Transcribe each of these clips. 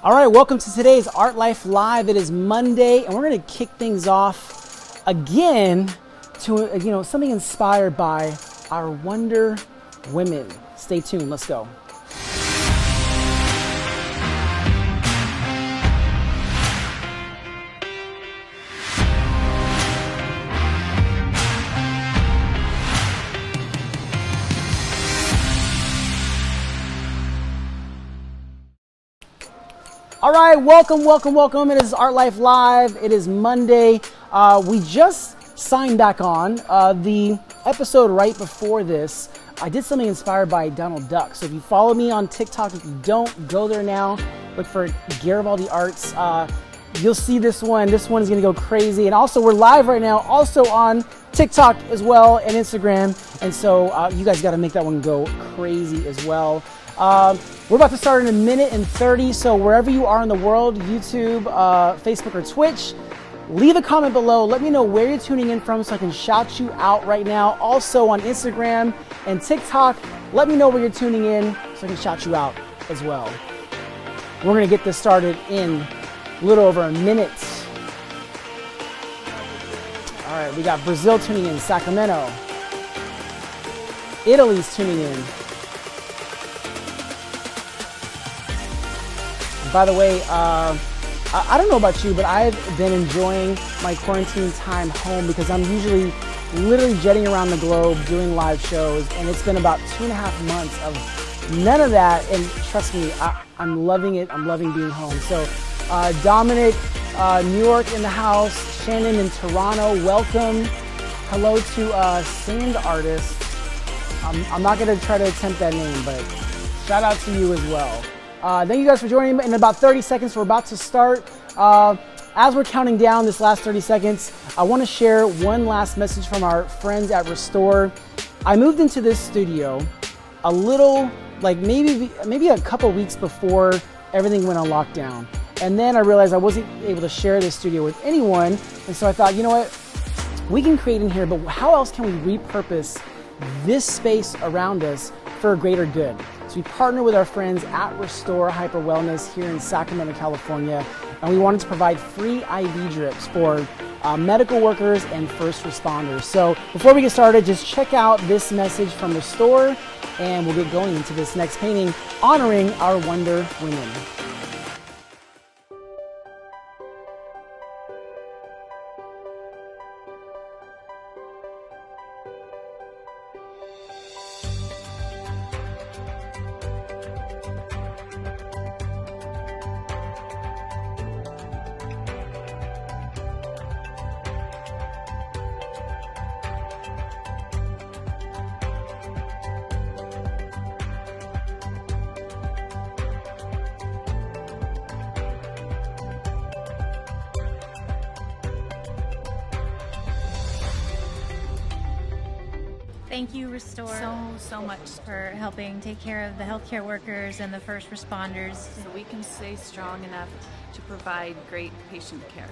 All right, welcome to today's Art Life Live. It is Monday, and we're going to kick things off again to something inspired by our Wonder Women. Stay tuned. Let's go. All right, welcome. It is Art Life Live. It is Monday. We just signed back on. The episode right before this, I did something inspired by Donald Duck. So if you follow me on TikTok, if you don't, go there now. Look for Garibaldi Arts. You'll see this one. This one is going to go crazy. And also, we're live right now, also on TikTok as well and Instagram. And so you guys got to make that one go crazy as well. We're about to start in a minute and 30, so wherever you are in the world, YouTube, Facebook, or Twitch, leave a comment below. Let me know where you're tuning in from so I can shout you out right now. Also on Instagram and TikTok, let me know where you're tuning in so I can shout you out as well. We're going to get this started in a little over a minute. All right, we got Brazil tuning in, Sacramento. Italy's tuning in. By the way, I don't know about you, but I've been enjoying my quarantine time home because I'm usually literally jetting around the globe doing live shows, and it's been about 2.5 months of none of that, and trust me, I'm loving it. I'm loving being home. So Dominic, New York in the house, Shannon in Toronto, welcome. Hello to Sand Artist. I'm not going to try to attempt that name, but shout out to you as well. Thank you guys for joining. In about 30 seconds, we're about to start. As we're counting down this last 30 seconds, I want to share one last message from our friends at Restore. I moved into this studio a little, like maybe a couple weeks before everything went on lockdown. And then I realized I wasn't able to share this studio with anyone. And so I thought, you know what? We can create in here, but how else can we repurpose this space around us for a greater good? So we partner with our friends at Restore Hyper Wellness here in Sacramento, California, and we wanted to provide free IV drips for medical workers and first responders. So before we get started, just check out this message from Restore, and we'll get going into this next painting honoring our Wonder Women. Thank you, Restore, so much for helping take care of the healthcare workers and the first responders. So we can stay strong enough to provide great patient care.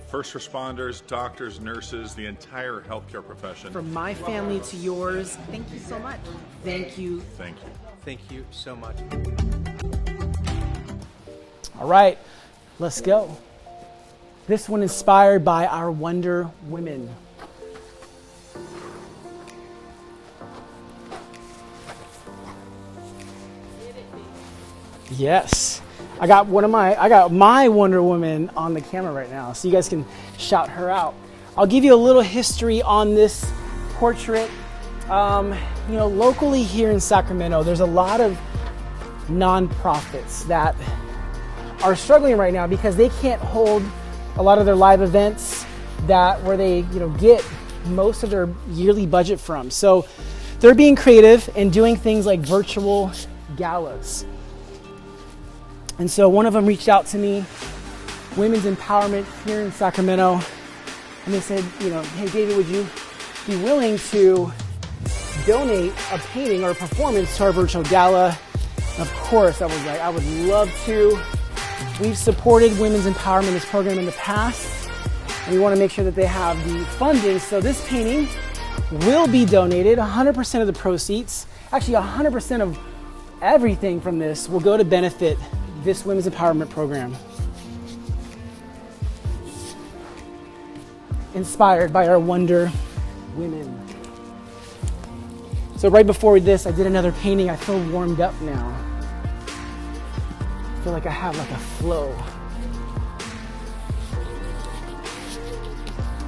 First responders, doctors, nurses, the entire healthcare profession. From my family to yours, Thank you so much. thank you. Thank you. Thank you so much. All right, let's go. This one inspired by our Wonder Women. Yes, I got my Wonder Woman on the camera right now, so you guys can shout her out. I'll give you a little history on this portrait. Locally here in Sacramento, there's a lot of nonprofits that are struggling right now because they can't hold a lot of their live events where they get most of their yearly budget from. So they're being creative and doing things like virtual galas. And so one of them reached out to me, Women's Empowerment here in Sacramento, and they said, hey David, would you be willing to donate a painting or a performance to our virtual gala? And of course, I was like, I would love to. We've supported Women's Empowerment, this program, in the past, and we want to make sure that they have the funding. So this painting will be donated. 100% of the proceeds, actually 100% of everything from this will go to benefit this women's empowerment program. Inspired by our Wonder Women. So right before this, I did another painting. I feel warmed up now. I feel like I have like a flow.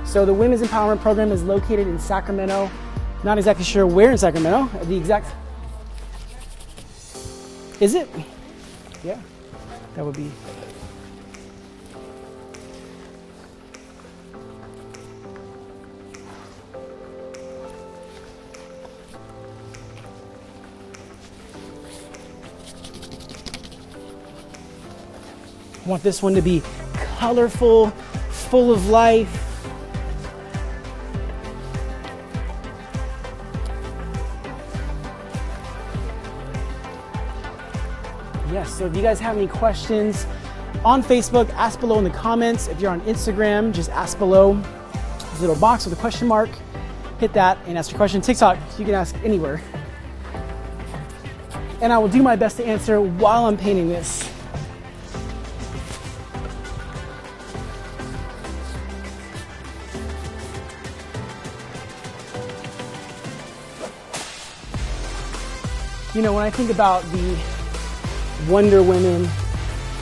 So the Women's Empowerment Program is located in Sacramento. Not exactly sure where in Sacramento. The exact... Is it? Yeah, that would be... I want this one to be colorful, full of life. Yes, so if you guys have any questions on Facebook, ask below in the comments. If you're on Instagram, just ask below. There's a little box with a question mark. Hit that and ask your question. TikTok, you can ask anywhere. And I will do my best to answer while I'm painting this. You know, when I think about the Wonder Women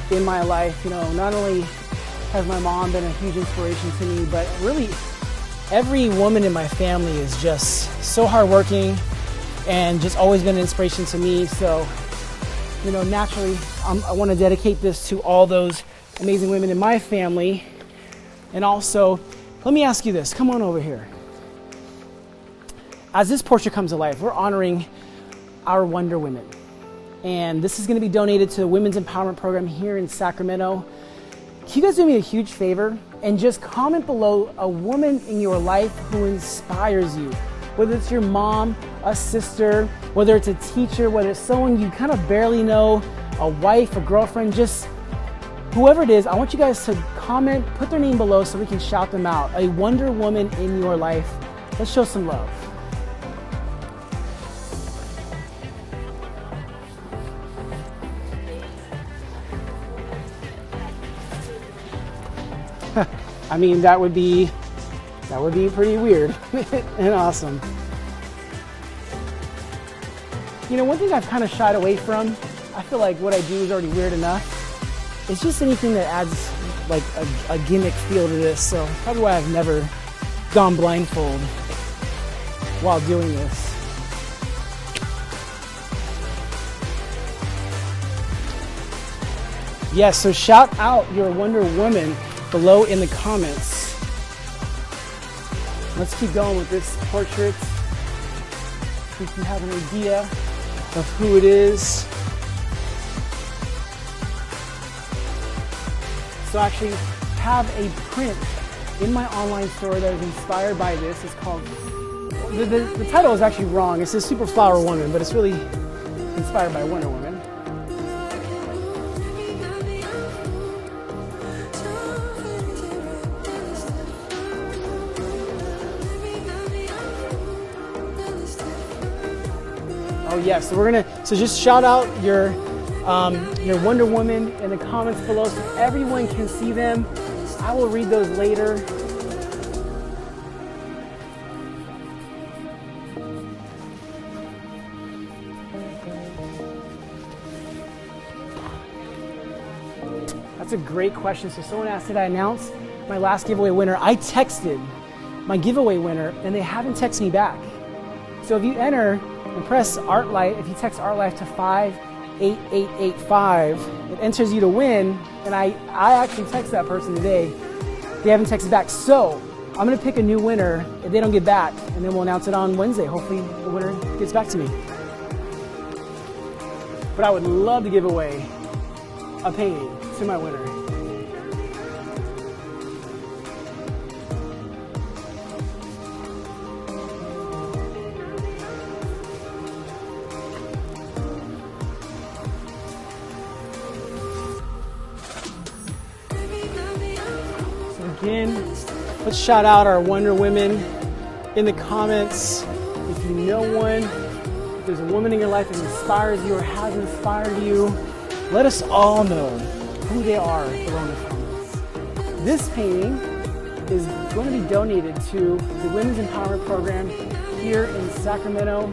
in my life, you know, not only has my mom been a huge inspiration to me, but really every woman in my family is just so hardworking and just always been an inspiration to me. So, you know, naturally, I want to dedicate this to all those amazing women in my family. And also, let me ask you this. Come on over here. As this portrait comes to life, we're honoring our Wonder Women. And this is going to be donated to the Women's Empowerment Program here in Sacramento. Can you guys do me a huge favor and just comment below a woman in your life who inspires you? Whether it's your mom, a sister, whether it's a teacher, whether it's someone you kind of barely know, a wife, a girlfriend, just whoever it is, I want you guys to comment, put their name below so we can shout them out. A Wonder Woman in your life. Let's show some love. I mean, that would be pretty weird and awesome. You know, one thing I've kind of shied away from, I feel like what I do is already weird enough. It's just anything that adds like a gimmick feel to this. So probably why I've never gone blindfold while doing this. Yes, so shout out your Wonder Woman below in the comments. Let's keep going with this portrait. So you can have an idea of who it is. So I actually have a print in my online store that is inspired by this. It's called, the title is actually wrong. It says Super Flower Woman, but it's really inspired by Wonder Woman. Oh yes, so just shout out your Wonder Woman in the comments below so everyone can see them. I will read those later. That's a great question. So someone asked, did I announce my last giveaway winner? I texted my giveaway winner and they haven't texted me back. So if you enter and press ArtLife, if you text ArtLife to 58885, it enters you to win. And I actually texted that person today. They haven't texted back. So I'm going to pick a new winner if they don't get back, and then we'll announce it on Wednesday. Hopefully the winner gets back to me. But I would love to give away a painting to my winner. Again, let's shout out our Wonder Women in the comments. If you know one, if there's a woman in your life that inspires you or has inspired you, let us all know who they are below in the comments. This painting is going to be donated to the Women's Empowerment Program here in Sacramento.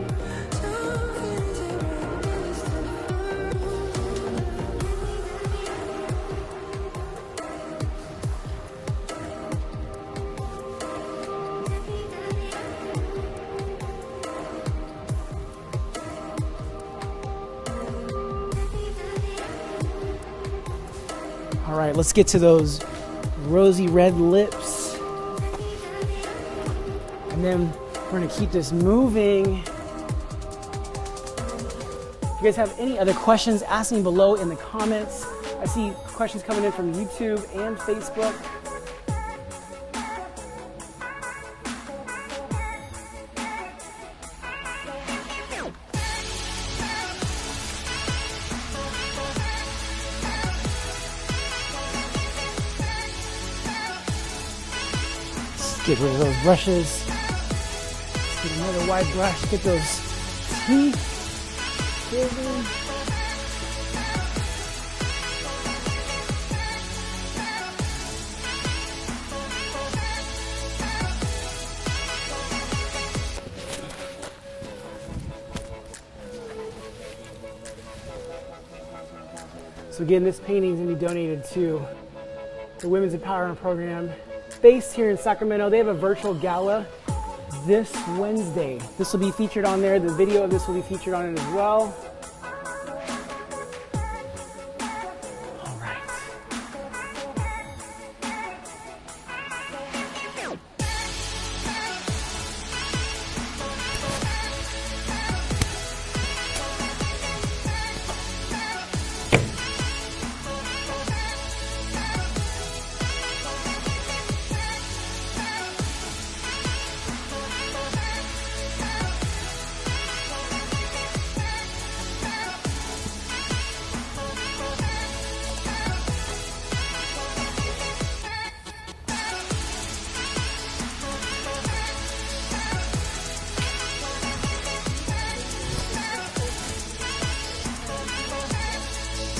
All right, let's get to those rosy red lips. And then we're gonna keep this moving. If you guys have any other questions, ask me below in the comments. I see questions coming in from YouTube and Facebook. Get rid of those brushes. Let's get another wide brush. Get those teeth. Busy. So again, this painting is going to be donated to the Women's Empowerment Program based here in Sacramento. They have a virtual gala this Wednesday. This will be featured on there. The video of this will be featured on it as well. All right.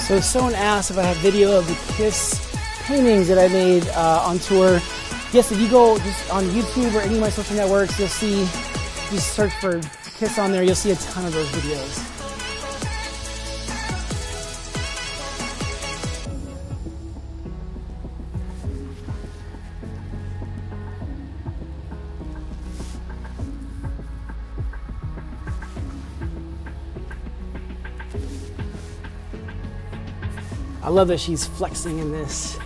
So someone asked if I have video of the KISS paintings that I made on tour. Yes, if you go just on YouTube or any of my social networks, you'll see, just search for KISS on there, you'll see a ton of those videos. I love that she's flexing in this.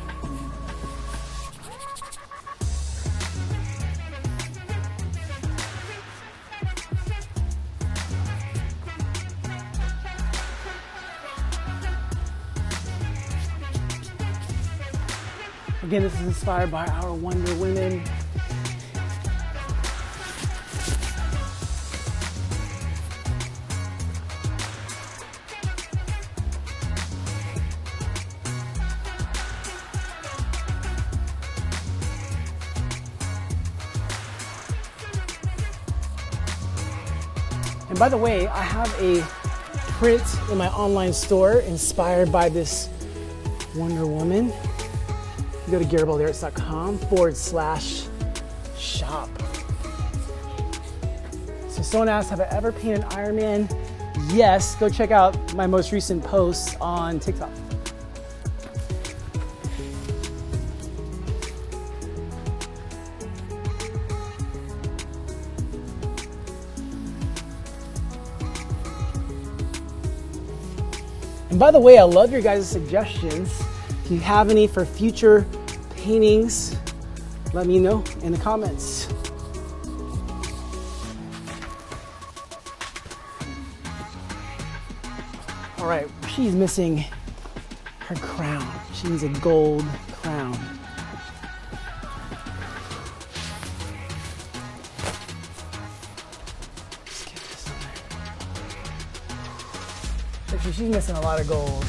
Again, this is inspired by our Wonder Women. And by the way, I have a print in my online store inspired by this Wonder Woman. You go to GaribaldiArts.com/shop. So someone asked, have I ever painted Iron Man? Yes, go check out my most recent posts on TikTok. And by the way, I love your guys' suggestions. If you have any for future paintings, let me know in the comments. All right, she's missing her crown. She needs a gold crown. Let's get this on there. Actually, she's missing a lot of gold.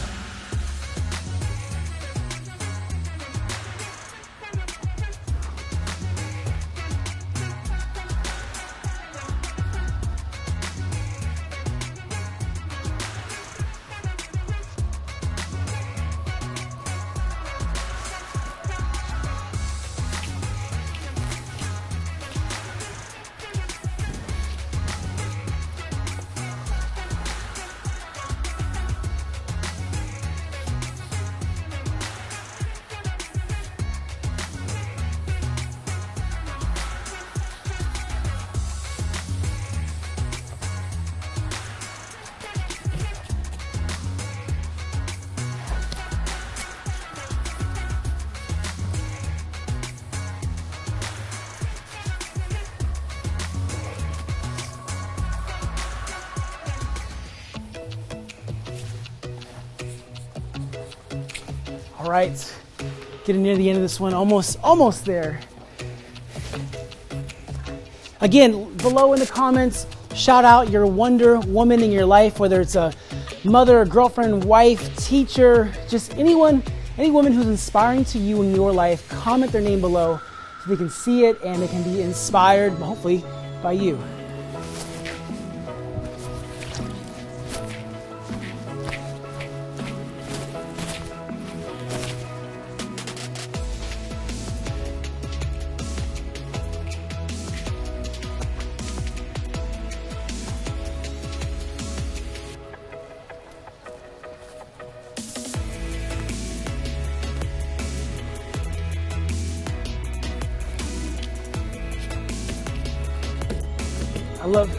All right, getting near the end of this one, almost there. Again, below in the comments, shout out your Wonder Woman in your life, whether it's a mother, girlfriend, wife, teacher, just any woman who's inspiring to you in your life. Comment their name below so they can see it and they can be inspired, hopefully, by you. I love,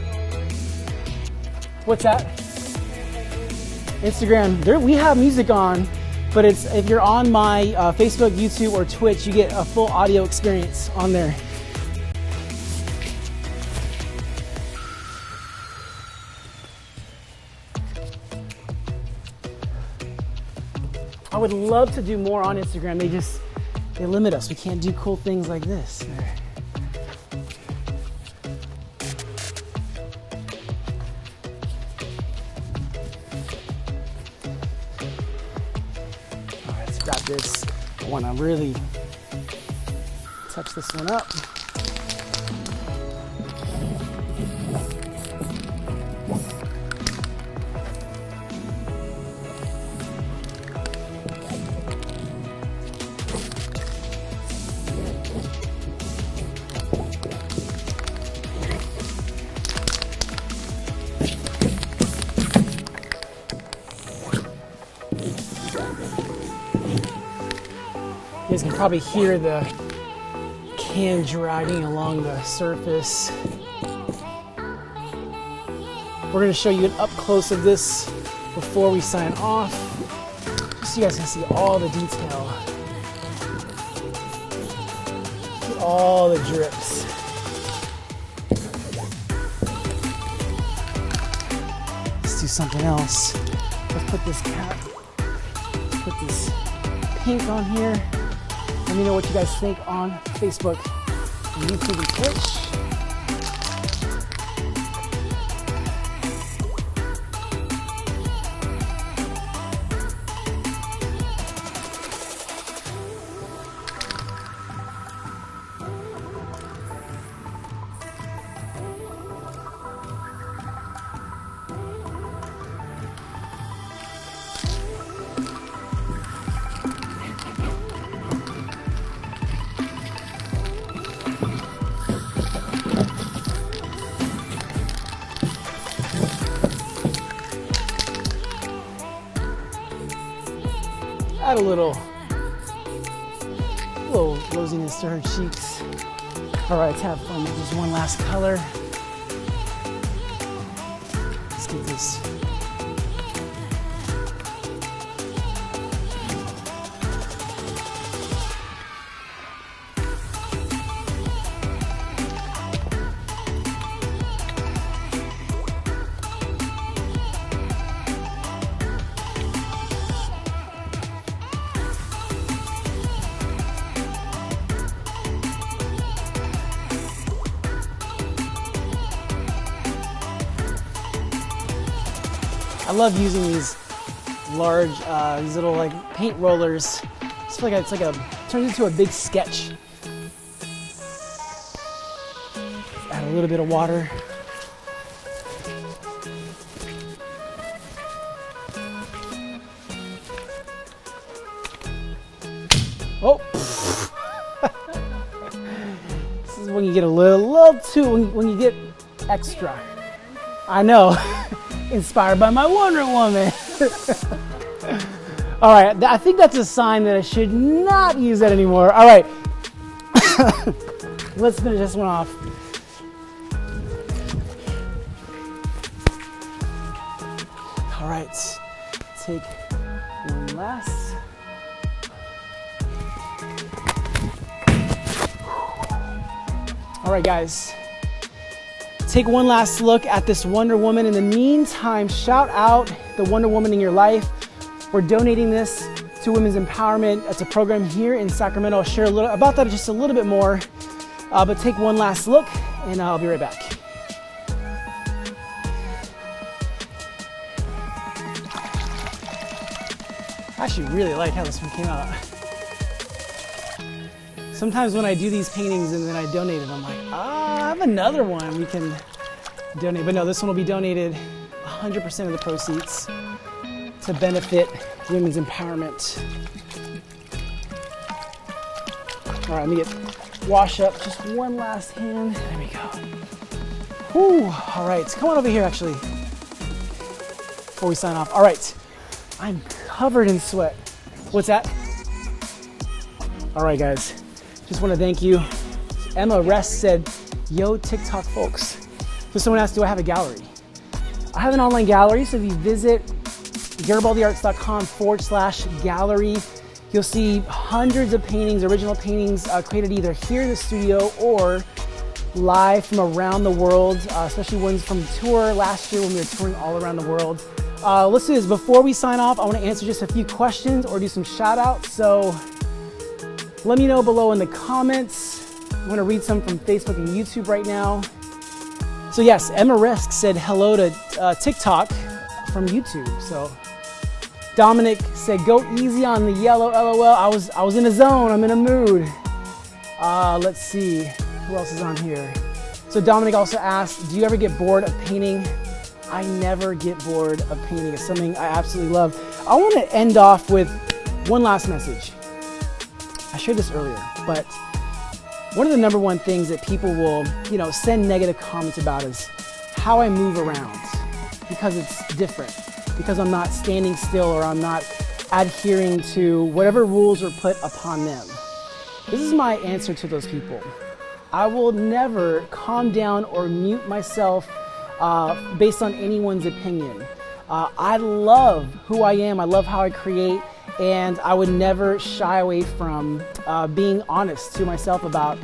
what's that? Instagram. We have music on, but if you're on my Facebook, YouTube, or Twitch, you get a full audio experience on there. I would love to do more on Instagram. They limit us. We can't do cool things like this. Got this. I want to really touch this one up. You guys can probably hear the can dragging along the surface. We're going to show you an up close of this before we sign off, just so you guys can see all the detail. See all the drips. Let's do something else. Let's put this cap, put this pink on here. Let me know what you guys think on Facebook, YouTube, and Twitch. Add a little rosiness to her cheeks. All right, let's have fun with just one last color. Let's get this. I love using these large, these little like paint rollers. It's like it turns into a big sketch. Add a little bit of water. Oh, this is when you get a little too when you get extra. I know. Inspired by my Wonder Woman. All right, I think that's a sign that I should not use that anymore. All right, let's finish this one off. All right, take one last. All right, guys. Take one last look at this Wonder Woman. In the meantime, shout out the Wonder Woman in your life. We're donating this to Women's Empowerment. It's a program here in Sacramento. I'll share a little about that, just a little bit more, but take one last look and I'll be right back. I actually really like how this one came out. Sometimes when I do these paintings and then I donate it, I'm like, I have another one we can donate. But no, this one will be donated 100% of the proceeds to benefit women's empowerment. All right, let me get wash up. Just one last hand. There we go. Whew. All right, come on over here actually before we sign off. All right, I'm covered in sweat. What's that? All right, guys. Just want to thank you. Emma Rest said, yo, TikTok folks. So someone asked, do I have a gallery? I have an online gallery, so if you visit garibaldiarts.com/gallery, you'll see hundreds of paintings, original paintings created either here in the studio or live from around the world, especially ones from tour last year when we were touring all around the world. Let's do this. Before we sign off, I want to answer just a few questions or do some shout outs. So let me know below in the comments. I'm going to read some from Facebook and YouTube right now. So yes, Emma Resk said hello to TikTok from YouTube. So Dominic said, go easy on the yellow, LOL. I was in a zone, I'm in a mood. Let's see, who else is on here? So Dominic also asked, do you ever get bored of painting? I never get bored of painting. It's something I absolutely love. I want to end off with one last message. I shared this earlier, but one of the number one things that people will, send negative comments about is how I move around, because it's different, because I'm not standing still or I'm not adhering to whatever rules were put upon them. This is my answer to those people. I will never calm down or mute myself based on anyone's opinion. I love who I am. I love how I create. And I would never shy away from being honest to myself about,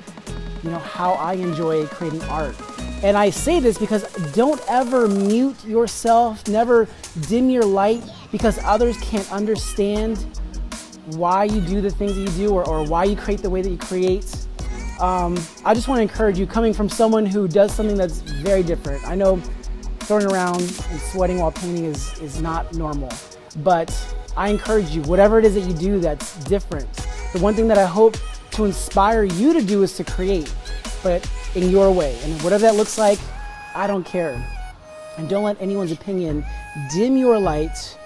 how I enjoy creating art. And I say this because don't ever mute yourself, never dim your light because others can't understand why you do the things that you do or why you create the way that you create. I just want to encourage you, coming from someone who does something that's very different. I know throwing around and sweating while painting is not normal, but I encourage you, whatever it is that you do that's different. The one thing that I hope to inspire you to do is to create, but in your way. And whatever that looks like, I don't care. And don't let anyone's opinion dim your light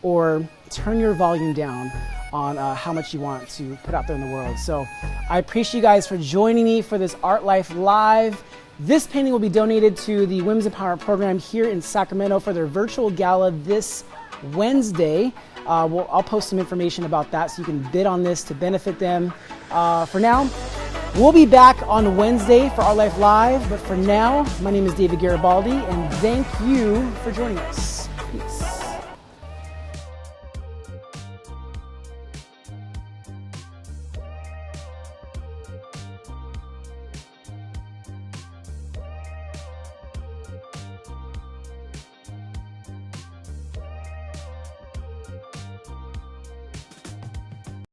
or turn your volume down on how much you want to put out there in the world. So I appreciate you guys for joining me for this Art Life Live. This painting will be donated to the Women's Empowerment Program here in Sacramento for their virtual gala this Wednesday. I'll post some information about that so you can bid on this to benefit them. For now, we'll be back on Wednesday for Art Life Live, but for now, my name is David Garibaldi, and thank you for joining us. Peace.